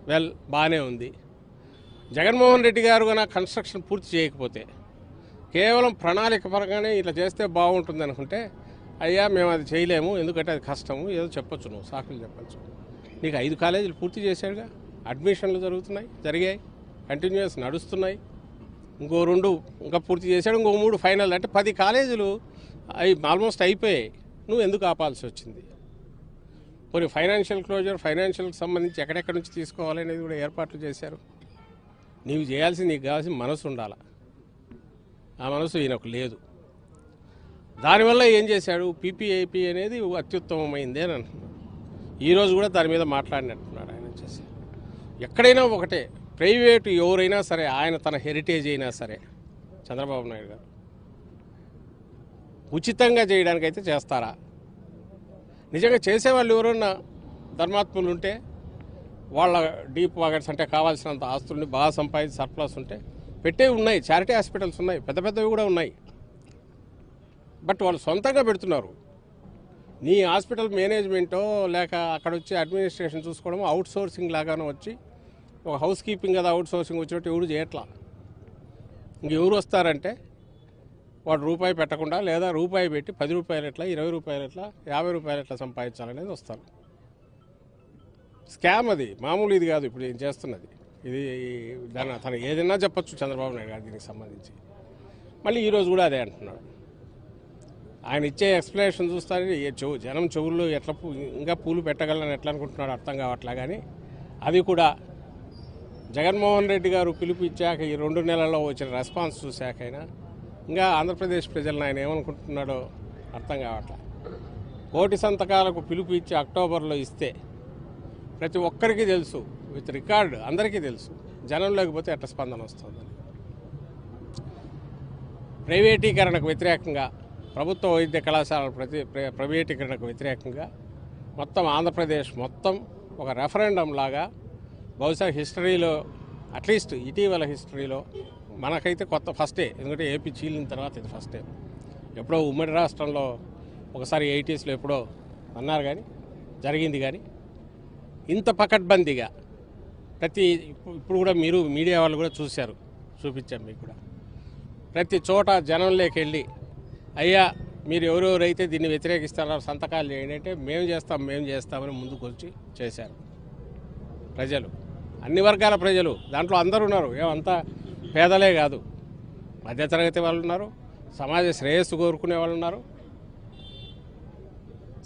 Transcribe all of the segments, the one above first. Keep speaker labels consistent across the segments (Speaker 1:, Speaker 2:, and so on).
Speaker 1: బాగానే ఉంది. జగన్మోహన్ రెడ్డి గారు కన్నా కన్స్ట్రక్షన్ పూర్తి చేయకపోతే కేవలం ప్రణాళిక పరంగానే ఇట్లా చేస్తే బాగుంటుంది అనుకుంటే, అయ్యా మేము అది చేయలేము, ఎందుకంటే అది కష్టము, ఏదో చెప్పొచ్చు, నువ్వు సాకులు చెప్పచ్చు. నీకు 5 కాలేజీలు పూర్తి చేశాడుగా, అడ్మిషన్లు జరిగాయి, కంటిన్యూస్ నడుస్తున్నాయి. ఇంకో 2 ఇంకా పూర్తి చేశాడు, ఇంకో 3 ఫైనల్. అంటే 10 కాలేజీలు ఆల్మోస్ట్ అయిపోయాయి. నువ్వు ఎందుకు ఆపాల్సి వచ్చింది? కొన్ని ఫైనాన్షియల్ ఫైనాన్షియల్కి సంబంధించి ఎక్కడెక్కడి నుంచి తీసుకోవాలనేది కూడా ఏర్పాట్లు చేశారు. నీకు కావాల్సిన మనసు ఉండాలి. ఆ మనసు ఈయనకు లేదు. దానివల్ల ఏం చేశాడు? పీపీఐపీ అనేది అత్యుత్తమమైంది అని అంటున్నాడు. ఈరోజు కూడా దాని మీద మాట్లాడినట్టున్నాడు ఆయన వచ్చేసి. ఎక్కడైనా ఒకటే, ప్రైవేటు ఎవరైనా సరే, ఆయన తన హెరిటేజ్ అయినా సరే, చంద్రబాబు నాయుడు గారు ఉచితంగా చేయడానికైతే చేస్తారా? నిజంగా చేసేవాళ్ళు ఎవరన్నా ధర్మాత్ములు ఉంటే, వాళ్ళ డీప్ పాకెట్స్ అంటే కావాల్సినంత ఆస్తుల్ని బాగా సంపాదించి సర్ప్లస్ ఉంటే పెట్టేవి ఉన్నాయి. చారిటీ హాస్పిటల్స్ ఉన్నాయి, పెద్ద పెద్దవి కూడా ఉన్నాయి. బట్ వాళ్ళు సొంతంగా పెడుతున్నారు. నీ హాస్పిటల్ మేనేజ్మెంటో లేక అక్కడ వచ్చి అడ్మినిస్ట్రేషన్ చూసుకోవడమో అవుట్ సోర్సింగ్ లాగానో వచ్చి, ఒక హౌస్ కీపింగ్ కదా అవుట్ సోర్సింగ్ వచ్చినట్టు ఎవరు చేయట్లా. ఇంకెవరు వస్తారంటే వాడు రూపాయి పెట్టకుండా, లేదా రూపాయి పెట్టి 10 రూపాయలు ఎట్లా, 20 రూపాయలు ఎట్లా, 50 రూపాయలు ఎట్లా సంపాదించాలనేది వస్తారు. స్కామ్ అది, మామూలు ఇది కాదు ఇప్పుడు ఏం చేస్తున్నది. ఇది దాన్ని తను ఏదైనా చెప్పచ్చు చంద్రబాబు నాయుడు గారు దీనికి సంబంధించి. మళ్ళీ ఈరోజు కూడా అదే అంటున్నాడు. ఆయన ఇచ్చే ఎక్స్ప్లెనేషన్ చూస్తారని జనం చెవుల్లో ఎట్లా ఇంకా పూలు పెట్టగలని ఎట్లా అనుకుంటున్నాడు అర్థం కావట్లా. కానీ అది కూడా జగన్మోహన్ రెడ్డి గారు పిలుపు ఇచ్చాక ఈ 2 నెలల్లో వచ్చిన రెస్పాన్స్ చూశాకైనా ఇంకా ఆంధ్రప్రదేశ్ ప్రజలను ఆయన ఏమనుకుంటున్నాడో అర్థం కావట్లా. 1,000 సంతకాలకు పిలుపు ఇచ్చి అక్టోబర్లో ఇస్తే ప్రతి ఒక్కరికి తెలుసు, విత్ రికార్డు అందరికీ తెలుసు, జనం లేకపోతే ఎట్లా స్పందన వస్తుందని. ప్రైవేటీకరణకు వ్యతిరేకంగా, ప్రభుత్వ వైద్య కళాశాలల ప్రైవేటీకరణకు వ్యతిరేకంగా మొత్తం ఆంధ్రప్రదేశ్ మొత్తం ఒక రెఫరెండం లాగా, బహుశా హిస్టరీలో, అట్లీస్ట్ ఇటీవల హిస్టరీలో మనకైతే ఫస్టే. ఎందుకంటే ఏపీ చీలిన తర్వాత ఇది ఫస్టే. ఎప్పుడో ఉమ్మడి రాష్ట్రంలో ఒకసారి 80sలో ఎప్పుడో అన్నారు, కానీ జరిగింది. కానీ ఇంత పకడ్బందీగా ఇప్పుడు కూడా మీరు మీడియా వాళ్ళు కూడా చూపించాం మీకు కూడా. ప్రతి చోట జనంలోకి వెళ్ళి, అయ్యా మీరు ఎవరెవరైతే దీన్ని వ్యతిరేకిస్తారో సంతకాలు చేయండి అంటే మేము చేస్తామని ముందుకు వచ్చి చేశారు ప్రజలు, అన్ని వర్గాల ప్రజలు. దాంట్లో అందరూ ఉన్నారు, ఏమంతా పేదలే కాదు, మధ్యతరగతి వాళ్ళు ఉన్నారు, సమాజ శ్రేయస్సు కోరుకునే వాళ్ళు ఉన్నారు,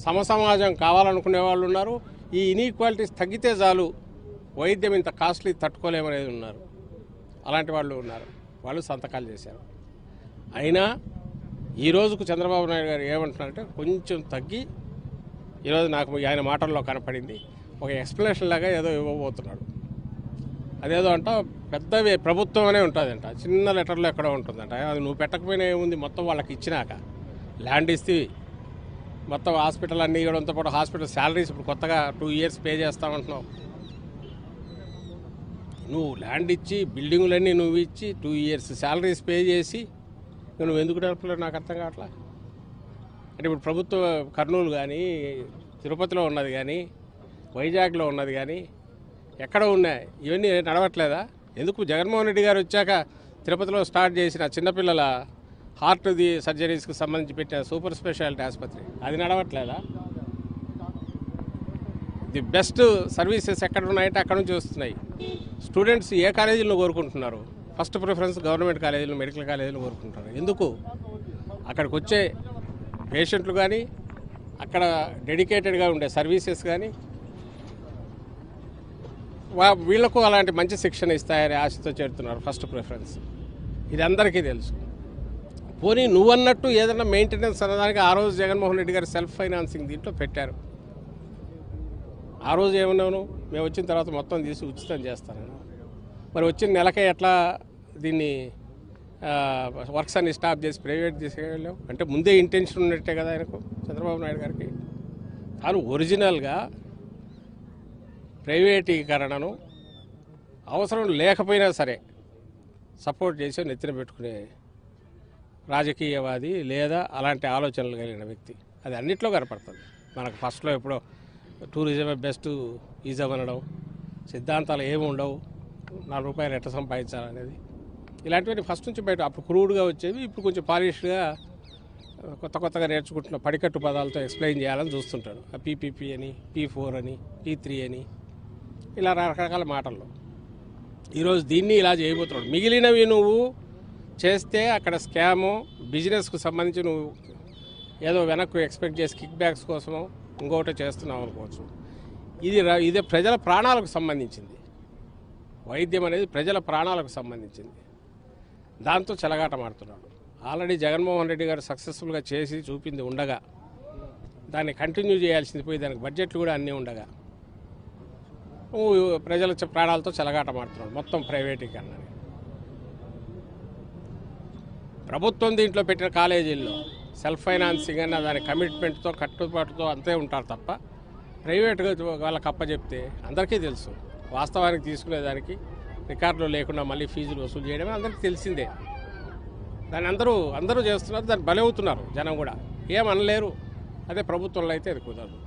Speaker 1: సమసమాజం కావాలనుకునే వాళ్ళు ఉన్నారు. ఈ ఇన్ఈక్వాలిటీస్ తగ్గితే చాలు, వైద్యం ఇంత కాస్ట్లీ తట్టుకోలేమనేది ఉన్నారు, అలాంటి వాళ్ళు ఉన్నారు. వాళ్ళు సంతకాలు చేశారు. అయినా ఈ రోజుకు చంద్రబాబు నాయుడు గారు ఏమంటున్నారంటే కొంచెం తగ్గి, ఈరోజు నాకు ఆయన మాటల్లో కనపడింది, ఒక ఎక్స్ప్లెనేషన్ లాగా ఏదో ఇవ్వబోతున్నాడు. అదేదో అంట పెద్దవి ప్రభుత్వం అనే ఉంటుందంట, చిన్న లెటర్లో ఎక్కడో ఉంటుందంట. అది నువ్వు పెట్టకపోయినా ఏముంది, మొత్తం వాళ్ళకి ఇచ్చినాక ల్యాండ్ ఇస్తే మొత్తం హాస్పిటల్ అన్నీ ఇవ్వడంతో పాటు హాస్పిటల్ శాలరీస్ ఇప్పుడు కొత్తగా 2 years పే చేస్తామంటున్నావు. నువ్వు ల్యాండ్ ఇచ్చి బిల్డింగులన్నీ నువ్వు ఇచ్చి 2 years శాలరీస్ పే చేసి నువ్వు ఎందుకు నడపలేవు నాకు అర్థం కావట్లా. అంటే ఇప్పుడు ప్రభుత్వ కర్నూలు కానీ, తిరుపతిలో ఉన్నది కానీ, వైజాగ్లో ఉన్నది కానీ, ఎక్కడ ఉన్నాయి ఇవన్నీ నడవట్లేదా? ఎందుకు జగన్మోహన్ రెడ్డి గారు వచ్చాక తిరుపతిలో స్టార్ట్ చేసిన చిన్నపిల్లల హార్ట్ సర్జరీస్కి సంబంధించి పెట్టిన సూపర్ స్పెషాలిటీ ఆసుపత్రి అది నడవట్లేదా? ది బెస్ట్ సర్వీసెస్ ఎక్కడ ఉన్నాయంటే అక్కడ నుంచి వస్తున్నాయి. స్టూడెంట్స్ ఏ కాలేజీలను కోరుకుంటున్నారు? ఫస్ట్ ప్రిఫరెన్స్ గవర్నమెంట్ కాలేజీలు, మెడికల్ కాలేజీలు కోరుకుంటున్నారు. ఎందుకు? అక్కడికి వచ్చే పేషెంట్లు కానీ, అక్కడ డెడికేటెడ్గా ఉండే సర్వీసెస్ కానీ వీళ్లకు అలాంటి మంచి శిక్షణ ఇస్తాయని ఆశతో చేరుతున్నారు ఫస్ట్ ప్రిఫరెన్స్. ఇది అందరికీ తెలుసు. పోనీ నువ్వన్నట్టు ఏదైనా మెయింటెనెన్స్ అన్నదానికి ఆ రోజు జగన్మోహన్ రెడ్డి గారు సెల్ఫ్ ఫైనాన్సింగ్ దీంట్లో పెట్టారు. ఆ రోజు ఏమన్నాను, మేము వచ్చిన తర్వాత మొత్తం తీసి ఉచితం చేస్తాను. మరి వచ్చిన నెలకే ఎట్లా దీన్ని వర్క్స్ అన్ని స్టాప్ చేసి ప్రైవేట్ తీసుకెళ్ళాం? అంటే ముందే ఇంటెన్షన్ ఉన్నట్టే కదా ఆయనకు, చంద్రబాబు నాయుడు గారికి. తాను ఒరిజినల్గా ప్రైవేటీకరణను అవసరం లేకపోయినా సరే సపోర్ట్ చేసి నెత్తిన పెట్టుకునే రాజకీయవాది లేదా అలాంటి ఆలోచనలు కలిగిన వ్యక్తి. అది అన్నిట్లో కనపడుతుంది మనకు. ఫస్ట్లో ఎప్పుడో టూరిజమే బెస్ట్ ఈజం అనడం, సిద్ధాంతాలు ఏమి ఉండవు, 4 రూపాయలు ఎట్లా సంపాదించాలనేది ఇలాంటివన్నీ ఫస్ట్ నుంచి బయట అప్పుడు క్రూడ్గా వచ్చేవి, ఇప్పుడు కొంచెం పాలిష్డ్గా కొత్తగా నేర్చుకుంటున్న పడికట్టు పదాలతో ఎక్స్ప్లెయిన్ చేయాలని చూస్తుంటాడు. ఆ పీపీపీ అని, P4 అని, P3 అని ఇలా రకరకాల మాటల్లో ఈరోజు దీన్ని ఇలా చేయబోతున్నాడు. మిగిలినవి నువ్వు చేస్తే అక్కడ స్కాము, బిజినెస్కు సంబంధించి నువ్వు ఏదో వెనక్కు ఎక్స్పెక్ట్ చేసి కిక్ బ్యాక్స్ కోసమో ఇంకోటి చేస్తున్నావు అనుకోవచ్చు. ఇదే ప్రజల ప్రాణాలకు సంబంధించింది. వైద్యం అనేది ప్రజల ప్రాణాలకు సంబంధించింది. దాంతో చెలగాటమాడుతున్నాడు. ఆల్రెడీ జగన్మోహన్ రెడ్డి గారు సక్సెస్ఫుల్గా చేసి చూపింది ఉండగా దాన్ని కంటిన్యూ చేయాల్సింది పోయి దానికి బడ్జెట్లు కూడా అన్నీ ఉండగా ప్రజల ప్రాణాలతో చెలగాటమాడుతున్నాడు. మొత్తం ప్రైవేటీకరణని ప్రభుత్వం దీంట్లో పెట్టిన కాలేజీల్లో సెల్ఫ్ ఫైనాన్సింగ్ అన్న దాని కమిట్మెంట్తో కట్టుబాటుతో అంతే ఉంటారు తప్ప ప్రైవేట్గా వాళ్ళకి అప్పచెప్తే అందరికీ తెలుసు. వాస్తవానికి తీసుకునేదానికి రికార్డులు లేకుండా మళ్ళీ ఫీజులు వసూలు చేయడమే అందరికీ తెలిసిందే. దాన్ని అందరూ చేస్తున్నారు, దాన్ని బలవుతున్నారు జనం కూడా, ఏమనలేరు. అదే ప్రభుత్వంలో అయితే అది కుదరదు.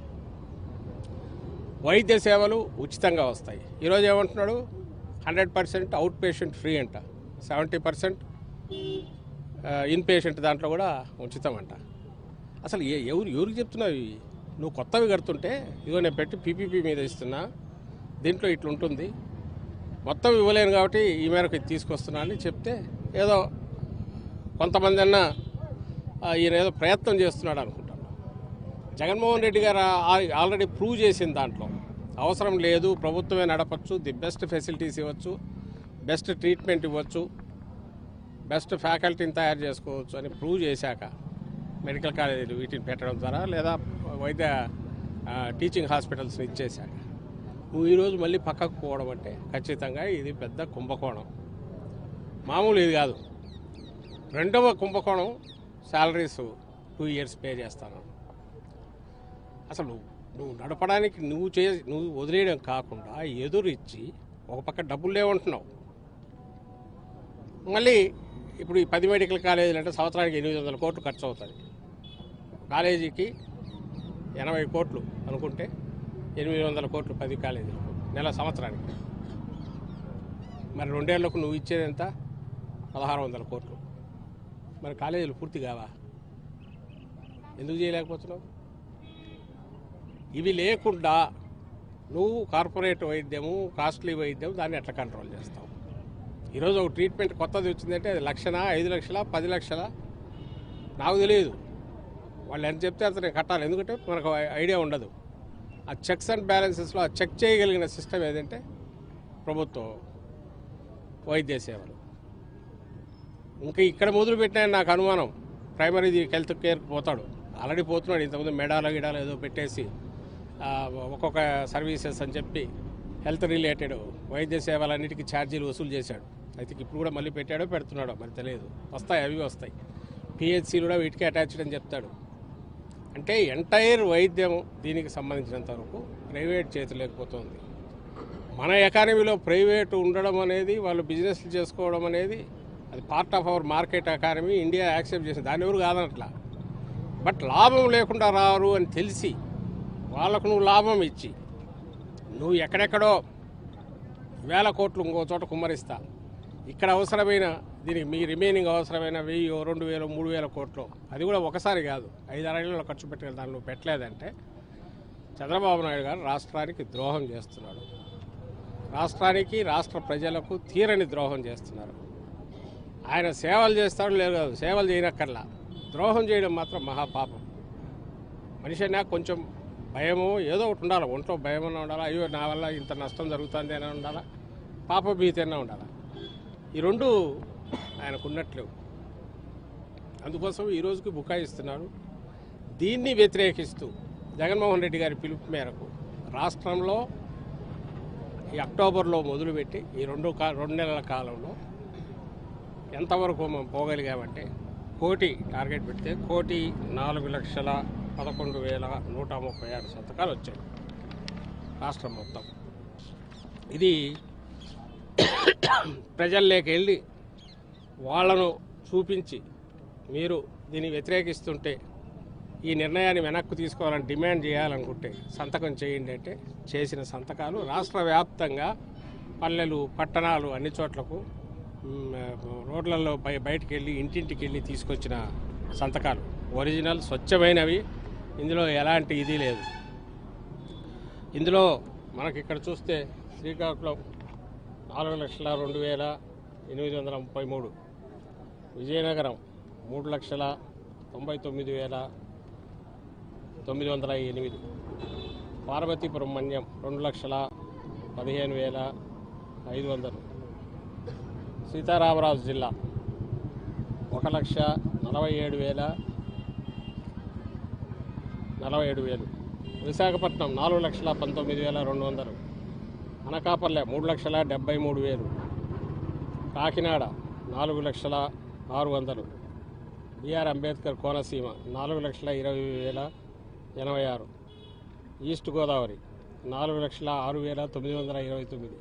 Speaker 1: వైద్య సేవలు ఉచితంగా వస్తాయి. ఈరోజు ఏమంటున్నాడు, 100% అవుట్ పేషెంట్ ఫ్రీ అంట, 70% ఇన్ పేషెంట్ దాంట్లో కూడా ఉచితం అంట. అసలు ఎవరికి చెప్తున్నావు ఇవి? నువ్వు కొత్తవి కడుతుంటే ఇదో నేను పెట్టి పీపీపీ మీద ఇస్తున్నా, దీంట్లో ఇట్లుంటుంది, మొత్తం ఇవ్వలేను కాబట్టి ఈ మేరకు ఇది తీసుకొస్తున్నా అని చెప్తే ఏదో కొంతమంది అన్నా ఈయన ఏదో ప్రయత్నం చేస్తున్నాడు అనుకుంటాను. జగన్మోహన్ రెడ్డి గారు ఆల్రెడీ ప్రూవ్ చేసిన దాంట్లో అవసరం లేదు, ప్రభుత్వమే నడపచ్చు, ది బెస్ట్ ఫెసిలిటీస్ ఇవ్వచ్చు, బెస్ట్ ట్రీట్మెంట్ ఇవ్వచ్చు, బెస్ట్ ఫ్యాకల్టీని తయారు చేసుకోవచ్చు అని ప్రూవ్ చేశాక మెడికల్ కాలేజీలు వీటిని పెట్టడం ద్వారా లేదా వైద్య టీచింగ్ హాస్పిటల్స్ని ఇచ్చేశాక నువ్వు ఈరోజు మళ్ళీ పక్కకు పోవడం అంటే ఖచ్చితంగా ఇది పెద్ద కుంభకోణం. మామూలు ఇది కాదు. రెండవ కుంభకోణం, శాలరీస్ 2 years పే చేస్తాను. అసలు నువ్వు నడపడానికి నువ్వు వదిలేయడం కాకుండా ఎదురు ఇచ్చి ఒక పక్క డబ్బులు లేవంటున్నావు. మళ్ళీ ఇప్పుడు ఈ 10 మెడికల్ కాలేజీలు అంటే సంవత్సరానికి 800 కోట్లు ఖర్చు అవుతుంది. కాలేజీకి 80 కోట్లు అనుకుంటే 800 కోట్లు 10 కాలేజీలకు నెల సంవత్సరానికి. మరి 2 ఏళ్లకు నువ్వు ఇచ్చేది ఎంత? 1600 కోట్లు. మరి కాలేజీలు పూర్తి కావా? ఎందుకు చేయలేకపోతున్నావు? ఇవి లేకుండా నువ్వు కార్పొరేట్ వైద్యము, కాస్ట్లీ వైద్యం దాన్ని ఎట్లా కంట్రోల్ చేస్తావు? ఈరోజు ఒక ట్రీట్మెంట్ కొత్తది వచ్చిందంటే అది 1 లక్షనా, 5 లక్షలా, 10 లక్షలా నాకు తెలియదు. వాళ్ళు ఎంత చెప్తే అంత నేను కట్టాలి, ఎందుకంటే మనకు ఐడియా ఉండదు. ఆ చెక్స్ అండ్ బ్యాలెన్సెస్లో ఆ చెక్ చేయగలిగిన సిస్టమ్ ఏదంటే ప్రభుత్వం వైద్య సేవలు. ఇంకా ఇక్కడ మొదలుపెట్టినాయని నాకు అనుమానం. ప్రైమరీ హెల్త్ కేర్కి పోతాడు, ఆల్రెడీ పోతున్నాడు. ఇంతకుముందు మెడాలో గిడాలో ఏదో పెట్టేసి ఒక్కొక్క సర్వీసెస్ అని చెప్పి హెల్త్ రిలేటెడ్ వైద్య సేవలన్నిటికీ ఛార్జీలు వసూలు చేశాడు. అయితే ఇప్పుడు కూడా మళ్ళీ పెట్టాడో పెడుతున్నాడో మరి తెలియదు. వస్తాయి, అవి వస్తాయి. పిహెచ్సీలు కూడా వీటికి అటాచ్డ్ అని చెప్తాడు. అంటే ఎంటైర్ వైద్యం దీనికి సంబంధించినంత వరకు ప్రైవేట్ చేతులేకపోతుంది. మన ఎకానమీలో ప్రైవేట్ ఉండడం అనేది, వాళ్ళు బిజినెస్లు చేసుకోవడం అనేది అది part of our market economy. India accept చేసింది, దాన్ని ఎవరు కాదనట్లా. బట్ లాభం లేకుండా రారు అని తెలిసి వాళ్ళకు నువ్వు లాభం ఇచ్చి నువ్వు ఎక్కడెక్కడో 1000 కోట్లు ఇంకో చోట కుమ్మరిస్తా, ఇక్కడ అవసరమైన దీనికి మీ రిమైనింగ్ అవసరమైన 1000, 2000, 3000 కోట్లు అది కూడా ఒకసారి కాదు 5-6 ఏళ్ళలో ఖర్చు పెట్టిన దాన్ని నువ్వు పెట్టలేదంటే చంద్రబాబు నాయుడు గారు రాష్ట్రానికి ద్రోహం చేస్తున్నాడు. రాష్ట్రానికి, రాష్ట్ర ప్రజలకు తీరని ద్రోహం చేస్తున్నారు. ఆయన సేవలు చేస్తాడు లేదు, సేవలు చేయనక్కర్లా, ద్రోహం చేయడం మాత్రం మహాపాపం. మనిషి అయినా కొంచెం భయము ఏదో ఒకటి ఉండాలి, ఒంట్లో భయమన్నా ఉండాలా, అయ్యో నా వల్ల ఇంత నష్టం జరుగుతుంది అని ఉండాలా, పాపభీతి అయినా ఉండాలా. ఈ రెండు ఆయనకు ఉన్నట్లేవు. అందుకోసం ఈరోజుకి బుకాయిస్తున్నాడు. దీన్ని వ్యతిరేకిస్తూ జగన్మోహన్ రెడ్డి గారి పిలుపు మేరకు రాష్ట్రంలో ఈ అక్టోబర్లో మొదలుపెట్టి ఈ 2 నెలల కాలంలో ఎంతవరకు మనం పోగలిగామంటే 1 కోటి టార్గెట్ పెడితే 1,04,11,136 సంతకాలు వచ్చాయి రాష్ట్రం మొత్తం. ఇది ప్రజల్లోకి వెళ్ళి వాళ్ళను చూపించి మీరు దీన్ని వ్యతిరేకిస్తుంటే ఈ నిర్ణయాన్ని వెనక్కు తీసుకోవాలని డిమాండ్ చేయాలనుకుంటే సంతకం చేయండి అంటే చేసిన సంతకాలు రాష్ట్ర వ్యాప్తంగా పల్లెలు పట్టణాలు అన్ని చోట్లకు రోడ్లలో బయటికి వెళ్ళి ఇంటింటికి వెళ్ళి తీసుకొచ్చిన సంతకాలు ఒరిజినల్ స్వచ్ఛమైనవి. ఇందులో ఎలాంటి ఇది లేదు. ఇందులో మనకి ఇక్కడ చూస్తే శ్రీకాకుళం 4,02,833, విజయనగరం 3,99,908, పార్వతీపురం మన్యం 2,15,500, సీతారామరాజు జిల్లా 1,47,047, Visakhapatnam 4,19,200, Anakapalle 3,73,000, Kakinada 4,06,000, BR Ambedkar Konaseema 4,20,086, east Godavari 4,06,929,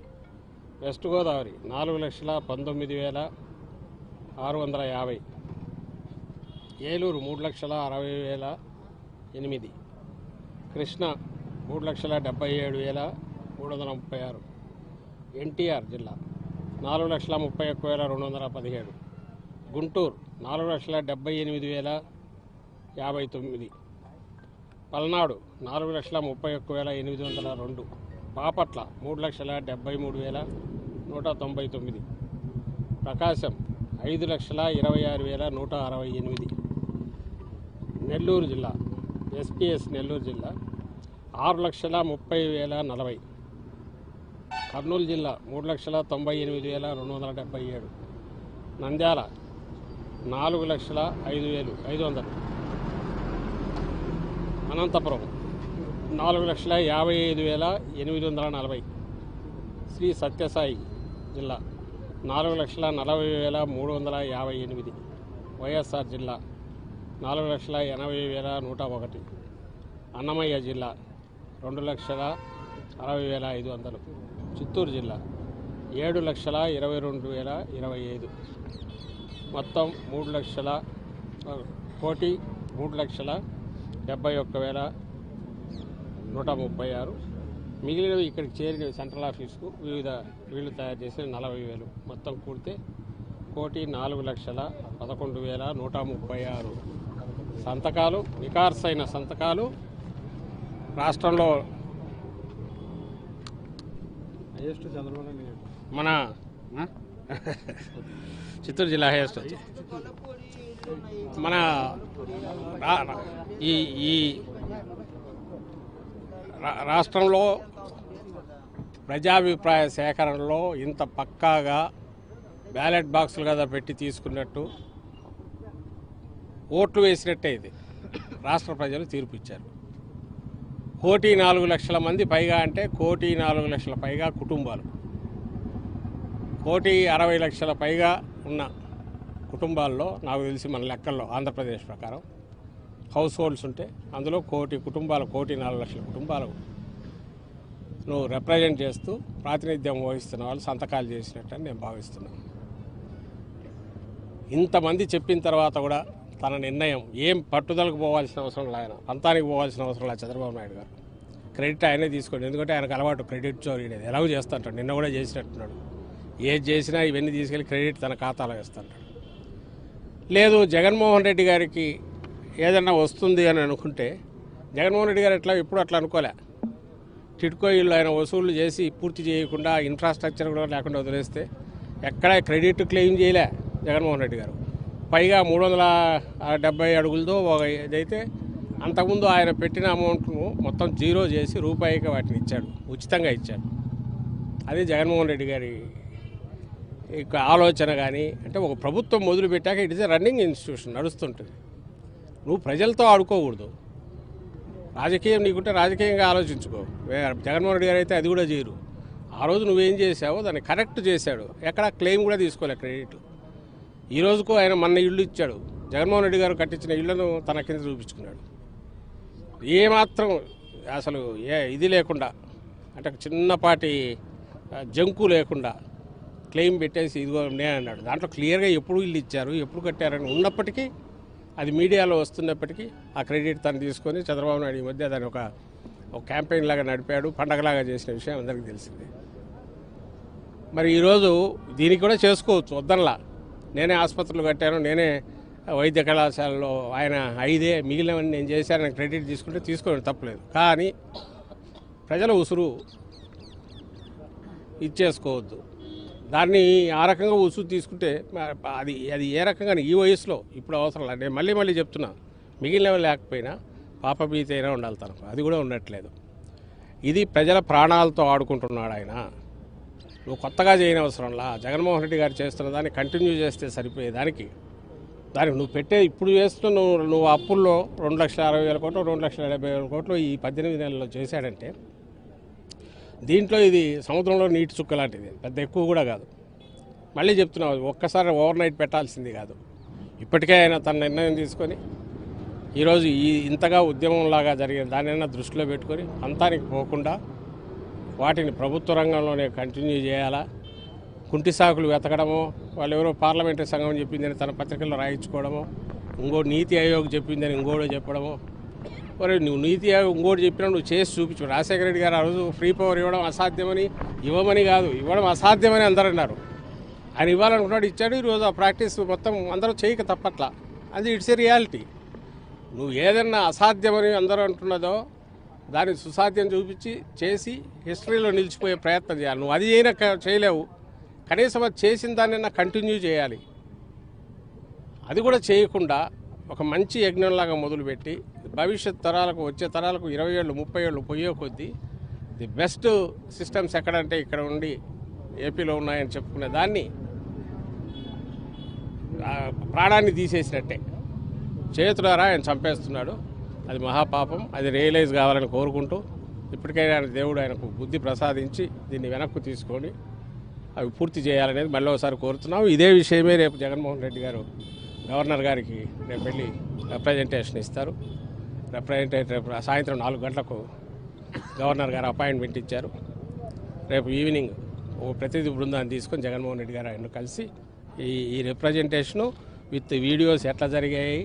Speaker 1: west Godavari 4,19,650, Eluru 3,60,008, Krishna 3,77,336, NTR జిల్లా 4,31,217, గుంటూరు 4,78,059, పల్నాడు 4,31,802, బాపట్ల 3,73,199, ప్రకాశం 5,26,168, నెల్లూరు జిల్లా ఎస్పీఎస్ నెల్లూరు జిల్లా 6,30,040, కర్నూలు జిల్లా 3,98,277, నంద్యాల 4,05,500, అనంతపురం 4,55,840, శ్రీ సత్యసాయి జిల్లా 4,40,358, వైఎస్ఆర్ జిల్లా 4,80,101, అన్నమయ్య జిల్లా 2,60,500, చిత్తూరు జిల్లా 7,22,025, మొత్తం 3,71,136, మిగిలినవి ఇక్కడికి చేరినవి సెంట్రల్ ఆఫీస్కు వీళ్ళు తయారు చేసిన 40,000, మొత్తం కూడితే 1,04,11,136 సంతకాలు, నికార్సైన సంతకాలు రాష్ట్రంలో మన చిత్తూరు జిల్లా హైయెస్ట్ వచ్చి మన ఈ రాష్ట్రంలో ప్రజాభిప్రాయ సేకరణలో ఇంత పక్కాగా బ్యాలెట్ బాక్సులు కదా పెట్టి తీసుకున్నట్టు ఓట్లు వేసినట్టే ఇది రాష్ట్ర ప్రజలు తీర్పు ఇచ్చారు. 1,04,00,000 మంది పైగా అంటే 1,04,00,000 పైగా కుటుంబాలు, 1,60,00,000 పైగా ఉన్న కుటుంబాల్లో నాకు తెలిసి మన లెక్కల్లో ఆంధ్రప్రదేశ్ ప్రకారం హౌస్ హోల్డ్స్ ఉంటే అందులో 1,00,000 కుటుంబాలు, 1,04,00,000 కుటుంబాలు నువ్వు రిప్రజెంట్ చేస్తూ ప్రాతినిధ్యం వహిస్తున్న వాళ్ళు సంతకాలు చేసినట్టని నేను భావిస్తున్నాను. ఇంతమంది చెప్పిన తర్వాత కూడా తన నిర్ణయం ఏం పట్టుదలకు పోవాల్సిన అవసరం లేదు, ఆయన పంతానికి పోవాల్సిన అవసరం లేదు. చంద్రబాబు నాయుడు గారు క్రెడిట్ ఆయనే తీసుకోండి, ఎందుకంటే ఆయనకు అలవాటు క్రెడిట్ చోరీ అనేది. ఎలాగో చేస్తుంటాడు, నిన్న కూడా చేసినట్టున్నాడు. ఏది చేసినా ఇవన్నీ తీసుకెళ్ళి క్రెడిట్ తన ఖాతాలో వేస్తుంటాడు. లేదు జగన్మోహన్ రెడ్డి గారికి ఏదన్నా వస్తుంది అని అనుకుంటే, జగన్మోహన్ రెడ్డి గారు ఎప్పుడు అట్లా అనుకోలే. టిడ్కో ఇళ్ళు ఆయన వసూళ్లు చేసి పూర్తి చేయకుండా ఇన్ఫ్రాస్ట్రక్చర్ కూడా లేకుండా వదిలేస్తే ఎక్కడ క్రెడిట్ క్లెయిమ్ చేయలే జగన్మోహన్ రెడ్డి గారు. పైగా 370 అడుగులతో ఒక ఇదైతే అంతకుముందు ఆయన పెట్టిన అమౌంట్ను మొత్తం జీరో చేసి రూపాయికి వాటిని ఇచ్చాడు, ఉచితంగా ఇచ్చాడు. అది జగన్మోహన్ రెడ్డి గారి ఆలోచన. కానీ అంటే ఒక ప్రభుత్వం మొదలుపెట్టాక it is a running institution, నడుస్తుంటుంది. నువ్వు ప్రజలతో ఆడుకోకూడదు. రాజకీయం నీకుంటే రాజకీయంగా ఆలోచించుకో. జగన్మోహన్ రెడ్డి గారు అయితే అది కూడా చేయరు. ఆ రోజు నువ్వేం చేసావో దాన్ని కరెక్ట్ చేశాడు, ఎక్కడ క్లెయిమ్ కూడా తీసుకోలే క్రెడిట్. ఈ రోజుకు ఆయన మన ఇల్లు ఇచ్చాడు, జగన్మోహన్ రెడ్డి గారు కట్టించిన ఇళ్లను తన కింద చూపించుకున్నాడు. ఏమాత్రం అసలు ఇది లేకుండా, అంటే చిన్నపాటి జంకు లేకుండా క్లెయిమ్ పెట్టేసి ఇదిగో నే అన్నాడు. దాంట్లో క్లియర్గా ఎప్పుడు ఇల్లు ఇచ్చారు, ఎప్పుడు కట్టారని ఉన్నప్పటికీ అది మీడియాలో వస్తున్నప్పటికీ ఆ క్రెడిట్ తను తీసుకొని చంద్రబాబు నాయుడు ఈ మధ్య దాన్ని ఒక క్యాంపెయిన్ లాగా నడిపాడు, పండగలాగా చేసిన విషయం అందరికీ తెలిసిందే. మరి ఈరోజు దీనికి కూడా చేసుకోవచ్చు, వద్దనలా. నేనే ఆసుపత్రులు కట్టాను, నేనే వైద్య కళాశాలలో ఆయన 5 మిగిలినవన్నీ నేను చేశానని క్రెడిట్ తీసుకుంటే తీసుకోవడం తప్పలేదు. కానీ ప్రజల ఉసురు ఇచ్చేసుకోవద్దు. దాన్ని ఆ రకంగా ఉసురు తీసుకుంటే అది ఏ రకంగా ఈ వయసులో ఇప్పుడు అవసరం లేదు. నేను మళ్ళీ చెప్తున్నా, మిగిలినవి లేకపోయినా పాపభీతి అయినా ఉండాలి తనకు, అది కూడా ఉండట్లేదు. ఇది ప్రజల ప్రాణాలతో ఆడుకుంటున్నాడు ఆయన. నువ్వు కొత్తగా చేయని అవసరంలా, జగన్మోహన్ రెడ్డి గారు చేస్తున్న దాన్ని కంటిన్యూ చేస్తే సరిపోయేదానికి దానికి నువ్వు ఇప్పుడు చేస్తున్న నువ్వు అప్పుల్లో 2,60,000 కోట్లు 2,70,000 కోట్లు ఈ 18 నెలల్లో చేశాడంటే దీంట్లో ఇది సముద్రంలో నీటి చుక్క లాంటిది, పెద్ద ఎక్కువ కూడా కాదు. మళ్ళీ చెప్తున్నావు, ఒక్కసారి ఓవర్ నైట్ పెట్టాల్సింది కాదు. ఇప్పటికే ఆయన తన నిర్ణయం తీసుకొని ఈరోజు ఇంతగా ఉద్యమంలాగా జరిగిన దానిన్నా దృష్టిలో పెట్టుకొని అంతానికి పోకుండా వాటిని ప్రభుత్వ రంగంలోనే కంటిన్యూ చేయాలా. కుంటి సాకులు వెతకడమో, వాళ్ళు ఎవరో పార్లమెంటరీ సంఘం చెప్పిందని తన పత్రికల్లో రాయించుకోవడమో, నీతి ఆయోగ్ చెప్పిందని ఇంకోటో చెప్పడమో. మరి నువ్వు నీతి ఆయోగ్ ఇంకోటి చెప్పినా నువ్వు చేసి చూపించు. రాజశేఖర రెడ్డి గారు ఆ రోజు ఫ్రీ పవర్ ఇవ్వడం అసాధ్యమని, ఇవ్వమని కాదు, ఇవ్వడం అసాధ్యమని అందరూ అన్నారు. ఆయన ఇవ్వాలనుకున్నాడు, ఇచ్చాడు. ఈరోజు ఆ ప్రాక్టీస్ మొత్తం అందరూ చేయక తప్పట్లా. అది ఇట్స్ ఏ రియాలిటీ. నువ్వు ఏదన్నా అసాధ్యమని అందరూ అంటున్నదో దాన్ని సుసాధ్యం చూపించి చేసి హిస్టరీలో నిలిచిపోయే ప్రయత్నం చేయాలి. నువ్వు అది చేయలేవు, కనీసం అది చేసిన దాన్నైనా కంటిన్యూ చేయాలి. అది కూడా చేయకుండా ఒక మంచి యజ్ఞంలాగా మొదలుపెట్టి భవిష్యత్ తరాలకు, వచ్చే తరాలకు 20 ఏళ్ళు 30 ఏళ్ళు పోయే కొద్దీ ది బెస్ట్ సిస్టమ్స్ ఎక్కడంటే ఇక్కడ ఉండి ఏపీలో ఉన్నాయని చెప్పుకునే దాన్ని ప్రాణాన్ని తీసేసినట్టే. చేతులారా ఆయన చంపేస్తున్నాడు. అది మహాపాపం. అది రియలైజ్ కావాలని కోరుకుంటూ ఇప్పటికైనా ఆయన దేవుడు ఆయనకు బుద్ధి ప్రసాదించి దీన్ని వెనక్కు తీసుకొని అవి పూర్తి చేయాలనేది మళ్ళీ ఒకసారి కోరుతున్నాం. ఇదే విషయమే రేపు జగన్మోహన్ రెడ్డి గారు గవర్నర్ గారికి రేపు వెళ్ళి రిప్రజెంటేషన్ ఇస్తారు. రేపు సాయంత్రం 4 గంటలకు గవర్నర్ గారు అపాయింట్మెంట్ ఇచ్చారు. రేపు ఈవినింగ్ ఓ ప్రతినిధి బృందాన్ని తీసుకొని జగన్మోహన్ రెడ్డి గారు ఆయన కలిసి ఈ రిప్రజెంటేషను విత్ వీడియోస్ ఎట్లా జరిగాయి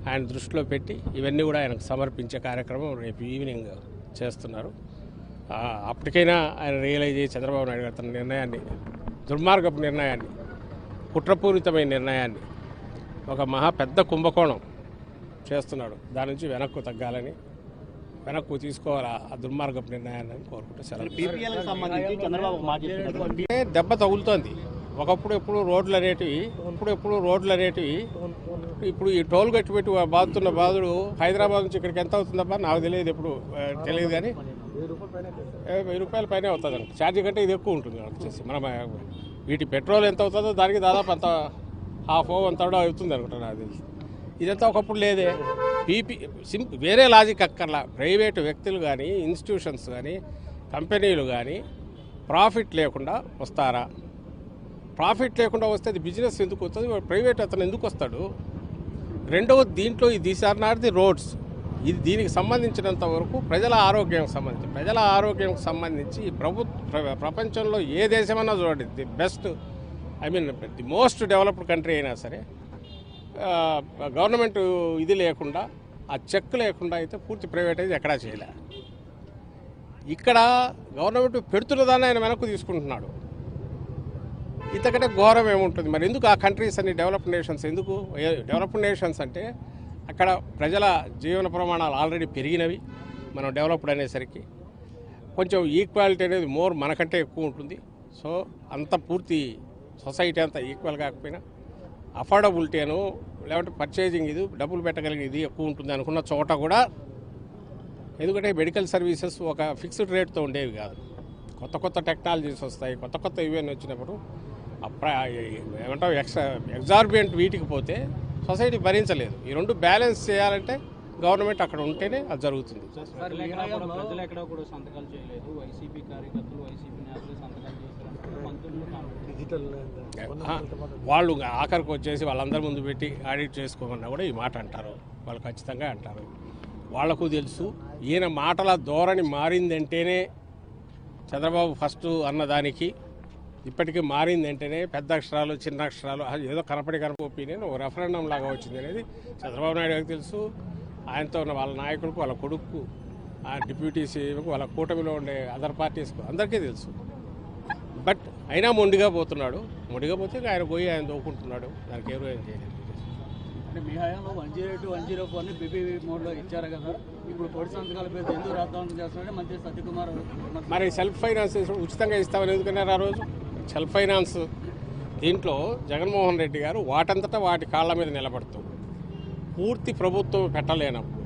Speaker 1: ఆయన దృష్టిలో పెట్టి ఇవన్నీ కూడా ఆయనకు సమర్పించే కార్యక్రమం రేపు ఈవినింగ్ చేస్తున్నారు. అప్పటికైనా ఆయన రియలైజ్ చేసి చంద్రబాబు నాయుడు గారు తన నిర్ణయాన్ని, దుర్మార్గపు నిర్ణయాన్ని, కుట్రపూరితమైన నిర్ణయాన్ని, ఒక పెద్ద కుంభకోణం చేస్తున్నాడు, దాని నుంచి వెనక్కు తగ్గాలని, వెనక్కు తీసుకోవాలి ఆ దుర్మార్గపు నిర్ణయాన్ని కోరుకుంటూ సెలవు. దెబ్బ తగులుతోంది. ఒకప్పుడు ఎప్పుడు రోడ్లు అనేటివి ఇప్పుడు ఈ టోల్ గట్టి పెట్టి బాదుతున్న బాధుడు హైదరాబాద్ నుంచి ఇక్కడికి ఎంత అవుతుందబ్బా నాకు తెలియదు, ఎప్పుడు తెలియదు. కానీ 1000 రూపాయల పైనే అవుతుంది అనుకో. ఛార్జీ కంటే ఇది ఎక్కువ ఉంటుంది వచ్చేసి. మనం వీటి పెట్రోల్ ఎంత అవుతుందో దానికి దాదాపు అంత ½ అంతడో అవుతుంది అనుకుంటా నాకు తెలిసి. ఇదంతా ఒకప్పుడు లేదే. వేరే లాజిక్ అక్కర్లా. ప్రైవేటు వ్యక్తులు కానీ, ఇన్స్టిట్యూషన్స్ కానీ, కంపెనీలు కానీ ప్రాఫిట్ లేకుండా వస్తారా? ప్రాఫిట్ లేకుండా వస్తే అది బిజినెస్ ఎందుకు వస్తుంది? ప్రైవేట్ అతను ఎందుకు వస్తాడు? రెండవది, దీంట్లో these are not the roads. ఇది దీనికి సంబంధించినంత వరకు ప్రజల ఆరోగ్యం సంబంధించి ప్రపంచంలో ఏ దేశమన్నా చూడండి, the best, the most developed country అయినా సరే గవర్నమెంట్ ఇది లేకుండా, ఆ చెక్ లేకుండా అయితే పూర్తి ప్రైవేటైజ్ ఎక్కడా చేయలే. ఇక్కడ గవర్నమెంట్ పెడుతున్నదాన్ని ఆయన వెనక్కు తీసుకుంటున్నాడు. ఇంతకంటే ఘోరం ఏముంటుంది? మరి ఎందుకు ఆ కంట్రీస్ అన్ని డెవలప్డ్ నేషన్స్ ఎందుకు? డెవలప్డ్ నేషన్స్ అంటే అక్కడ ప్రజల జీవన ప్రమాణాలు ఆల్రెడీ పెరిగినవి. మనం డెవలప్డ్ అనేసరికి కొంచెం ఈక్వాలిటీ అనేది మనకంటే ఎక్కువ ఉంటుంది. సో అంత పూర్తి సొసైటీ అంతా ఈక్వల్ కాకపోయినా అఫోర్డబిలిటీను, లేకపోతే పర్చేజింగ్ ఇది డబ్బులు పెట్టగలిగేది ఎక్కువ ఉంటుంది అనుకున్న చోట కూడా, ఎందుకంటే మెడికల్ సర్వీసెస్ ఒక ఫిక్స్డ్ రేట్తో ఉండేవి కాదు. కొత్త టెక్నాలజీస్ వస్తాయి, కొత్త ఈవెంట్ వచ్చినప్పుడు ఏమంటావు ఎగ్జార్బియంట్ వీటికి పోతే సొసైటీ భరించలేదు. ఈ రెండు బ్యాలెన్స్ చేయాలంటే గవర్నమెంట్ అక్కడ ఉంటేనే అది జరుగుతుంది. వాళ్ళు ఆఖరికి వచ్చేసి వాళ్ళందరి ముందు పెట్టి ఆడిట్ చేసుకోమన్నా కూడా ఈ మాట అంటారు. వాళ్ళు ఖచ్చితంగా అంటారు. వాళ్లకు తెలుసు ఈయన మాటల ధోరణి మారిందంటేనే చంద్రబాబు ఫస్ట్ అన్నదానికి ఇప్పటికీ మారింది అంటేనే పెద్ద అక్షరాలు చిన్న అక్షరాలు ఏదో కనపడి ఒపీనియన్ ఓ రెఫరెండం లాగా వచ్చింది అనేది చంద్రబాబు నాయుడు గారికి తెలుసు, ఆయనతో ఉన్న వాళ్ళ నాయకులకు, వాళ్ళ కొడుకు, ఆ డిప్యూటీ సీఎంకు, వాళ్ళ కూటమిలో ఉండే అదర్ పార్టీస్కు అందరికీ తెలుసు. బట్ అయినా మొండిగా పోతున్నాడు. మొండిగా పోతే ఆయన పోయి ఆయన దోకుంటున్నాడు. దానికి ఎవరు ఏం చేయలేదు.
Speaker 2: అంటే మీ హయాంలో 108, 104 బీపీవీ మోడ్లో ఇచ్చారు కదా, ఇప్పుడు పొడి సంతకాల పేరు ఎందుకు రాద్దామని చేస్తున్నారంటే మంత్రి సత్యకుమార్.
Speaker 1: మరి సెల్ఫ్ ఫైనాన్స్ ఉచితంగా ఇస్తామని ఎందుకన్నారు ఆ రోజు? సెల్ఫ్ ఫైనాన్స్ దీంట్లో జగన్మోహన్ రెడ్డి గారు వాటంతటా వాటి కాళ్ళ మీద నిలబడుతూ పూర్తి ప్రభుత్వం పెట్టలేనప్పుడు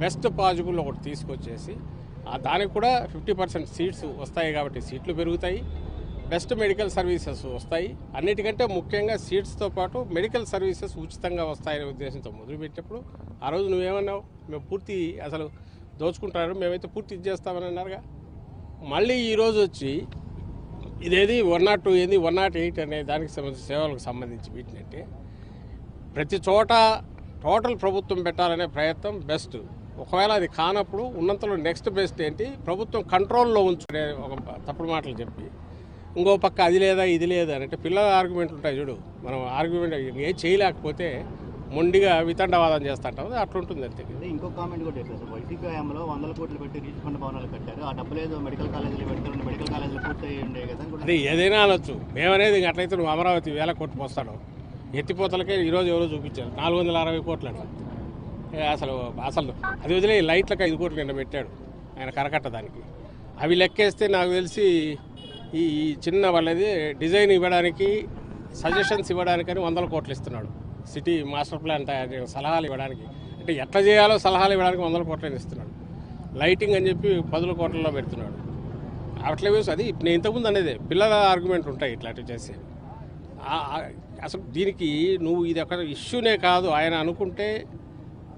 Speaker 1: బెస్ట్ పాజిబుల్ ఒకటి తీసుకొచ్చేసి దానికి కూడా 50% సీట్స్ వస్తాయి కాబట్టి సీట్లు పెరుగుతాయి, బెస్ట్ మెడికల్ సర్వీసెస్ వస్తాయి. అన్నిటికంటే ముఖ్యంగా సీట్స్తో పాటు మెడికల్ సర్వీసెస్ ఉచితంగా వస్తాయనే ఉద్దేశంతో మొదలుపెట్టినప్పుడు ఆ రోజు నువ్వేమన్నావు? మేము పూర్తి అసలు దోచుకుంటారు, మేమైతే పూర్తి ఇచ్చేస్తామని అన్నారుగా. మళ్ళీ ఈరోజు వచ్చి ఇదేది 102 ఏంది 108 అనే దానికి సంబంధించి సేవలకు సంబంధించి వీటినంటే ప్రతి చోట టోటల్ ప్రభుత్వం పెట్టాలనే ప్రయత్నం బెస్ట్. ఒకవేళ అది కానప్పుడు ఉన్నంతలో నెక్స్ట్ బెస్ట్ ఏంటి, ప్రభుత్వం కంట్రోల్లో ఉంచుకునే ఒక తప్పుడు మాటలు చెప్పి ఇంకో పక్క అది లేదా ఇది లేదా అంటే పిల్లల ఆర్గ్యుమెంట్లు ఉంటాయి చూడు. మనం ఆర్గ్యుమెంట్ ఏం చేయలేకపోతే మొండిగా వితండవాదం చేస్తుంటాం, అట్లుంటుంది అంతే.
Speaker 3: ఇంకో కామెంట్ కూడా సార్, వైసీపీ హయాంలో 100 కోట్లు పెట్టి రీచ్ ఫండ్ భవనాలు కట్టారు, ఆ డబ్బులు ఏదో మెడికల్ కాలేజీలు పెడతారు, మెడికల్ కాలేజీలు పూర్తి ఉండే కదా.
Speaker 1: అది ఏదైనా అనొచ్చు, మేమనేది అట్లయితే నువ్వు అమరావతి 1000 కోట్లు పోస్తాడు. ఎత్తిపోతలకే ఈరోజు ఎవరో చూపించారు 460 కోట్లు అట్లా. అసలు అసలు అది వదిలే లైట్లకు 5 కోట్లు నిన్న పెట్టాడు ఆయన కరకట్ట దానికి. అవి లెక్కేస్తే నాకు తెలిసి ఈ చిన్న వాళ్ళది డిజైన్ ఇవ్వడానికి, సజెషన్స్ ఇవ్వడానికని 100 కోట్లు ఇస్తున్నాడు. సిటీ మాస్టర్ ప్లాన్ తయారు సలహాలు ఇవ్వడానికి, అంటే ఎట్లా చేయాలో సలహాలు ఇవ్వడానికి 100 కోట్లని ఇస్తున్నాడు. లైటింగ్ అని చెప్పి 10 కోట్లలో పెడుతున్నాడు. అట్లా వేసి అది నేను ఇంతకుముందు అనేది పిల్లల ఆర్గ్యుమెంట్ ఉంటాయి ఇట్లాంటివి చేసి. అసలు దీనికి నువ్వు ఇది ఒక ఇష్యూనే కాదు. ఆయన అనుకుంటే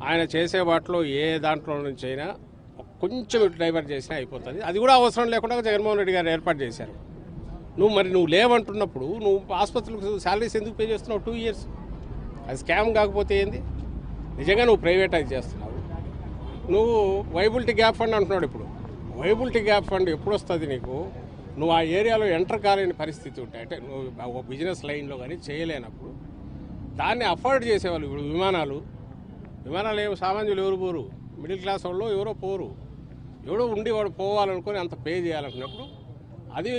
Speaker 1: ఆయన చేసే వాటిలో ఏ దాంట్లో నుంచి అయినా కొంచెం డైవర్ట్ చేసినా అయిపోతుంది. అది కూడా అవసరం లేకుండా జగన్మోహన్ రెడ్డి గారు ఏర్పాటు చేశారు. నువ్వు లేవంటున్నప్పుడు నువ్వు ఆసుపత్రులకు శాలరీస్ ఎందుకు పే చేస్తున్నావు 2 years? అది స్కామ్ కాకపోతే ఏంది? నిజంగా నువ్వు ప్రైవేటైజ్ చేస్తున్నావు. నువ్వు వైబిలిటీ గ్యాప్ ఫండ్ అంటున్నాడు. ఇప్పుడు వైబిలిటీ గ్యాప్ ఫండ్ ఎప్పుడు వస్తుంది నీకు? నువ్వు ఆ ఏరియాలో ఎంటర్ కాలేని పరిస్థితి ఉంటాయి, అంటే నువ్వు బిజినెస్ లైన్లో కానీ చేయలేనప్పుడు దాన్ని అఫోర్డ్ చేసేవాళ్ళు. ఇప్పుడు విమానాలు ఏమో సామాన్యులు ఎవరు పోరు, మిడిల్ క్లాస్ వాళ్ళు ఎవరో పోరు. ఎవడో ఉండి వాడు పోవాలనుకొని అంత పే చేయాలనుకున్నప్పుడు అది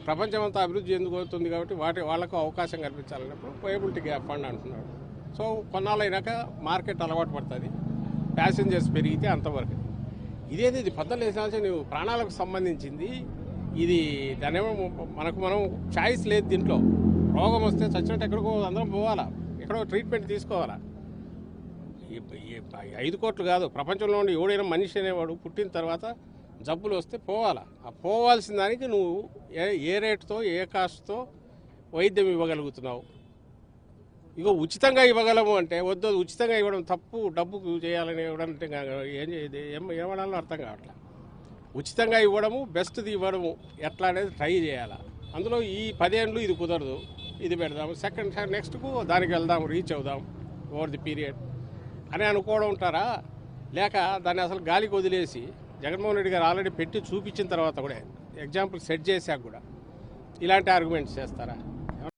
Speaker 1: ప్రపంచం అంతా అభివృద్ధి ఎందుకు అవుతుంది కాబట్టి వాళ్ళకు అవకాశం కల్పించాలన్నప్పుడు వైబిలిటీ గ్యాప్ ఫండ్ అంటున్నాడు. సో కొన్నాళ్ళైనాక మార్కెట్ అలవాటు పడుతుంది, ప్యాసింజర్స్ పెరిగితే అంతవరకు. ఇది పద్ధతులు వేసాల్సి నువ్వు ప్రాణాలకు సంబంధించింది ఇది. దానేమో మనం ఛాయిస్ లేదు దీంట్లో. రోగం వస్తే చచ్చినట్టు ఎక్కడికో అందరం పోవాలా, ఎక్కడో ట్రీట్మెంట్ తీసుకోవాలా. 5 కోట్లు కాదు, ప్రపంచంలో ఉండి ఎవడైనా మనిషి అనేవాడు పుట్టిన తర్వాత జబ్బులు వస్తే పోవాలా. ఆ పోవాల్సిన దానికి నువ్వు ఏ రేటుతో ఏ కాస్ట్తో వైద్యం ఇవ్వగలుగుతున్నావు? ఇగో ఉచితంగా ఇవ్వగలము అంటే వద్దు, ఉచితంగా ఇవ్వడం తప్పు, డబ్బుకు చేయాలని ఇవ్వడంటే ఏమడాలో అర్థం కావట్లేదు. ఉచితంగా ఇవ్వడము, బెస్ట్ది ఇవ్వడము ఎట్లా అనేది ట్రై చేయాలా. అందులో ఈ 10 ఏళ్ళు ఇది కుదరదు, ఇది పెడదాము, నెక్స్ట్కు దానికి వెళ్దాం, రీచ్ అవుదాం ఓవర్ ది పీరియడ్ అని అనుకోవడం ఉంటారా? లేక దాన్ని అసలు గాలికి వదిలేసి జగన్మోహన్ రెడ్డి గారు ఆల్రెడీ పెట్టి చూపించిన తర్వాత కూడా ఎగ్జాంపుల్ సెట్ చేశాక కూడా ఇలాంటి ఆర్గ్యుమెంట్స్ చేస్తారా?